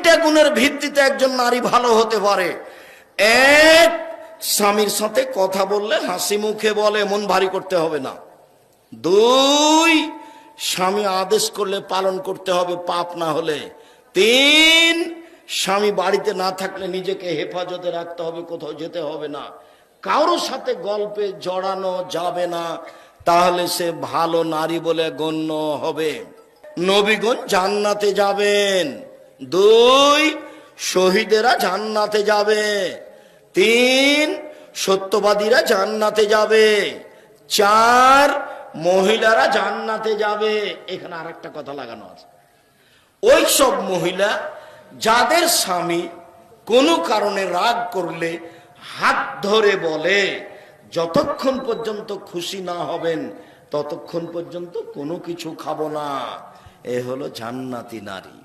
তিনটে গুণের ভিত্তিতে একজন নারী ভালো হতে পারে। এক, স্বামীর সাথে কথা বললে হাসি মুখে বলে, মন ভারী করতে হবে না। দুই, স্বামী আদেশ করলে পালন করতে হবে, পাপ না হলে। তিন, স্বামী বাড়িতে না থাকলে নিজেকে হেফাজতে রাখতে হবে, কোথাও যেতে হবে না, কারোর সাথে গল্পে জড়ানো যাবে না, তাহলে সে ভালো নারী বলে গণ্য হবে। নবীগণ জান্নাতে যাবেন। দুই, শহীদেরা জান্নাতে যাবে। তিন, সত্যবাদীরা জান্নাতে যাবে। চার, মহিলারা জান্নাতে যাবে। এখানে আরেকটা কথা লাগানো আছে, ওই সব মহিলা যাদের স্বামী কোনো কারণে রাগ করলে হাত ধরে বলে, যতক্ষণ পর্যন্ত খুশি না হবেন ততক্ষণ পর্যন্ত কোনো কিছু খাবো না। এ হলো জান্নাতি নারী।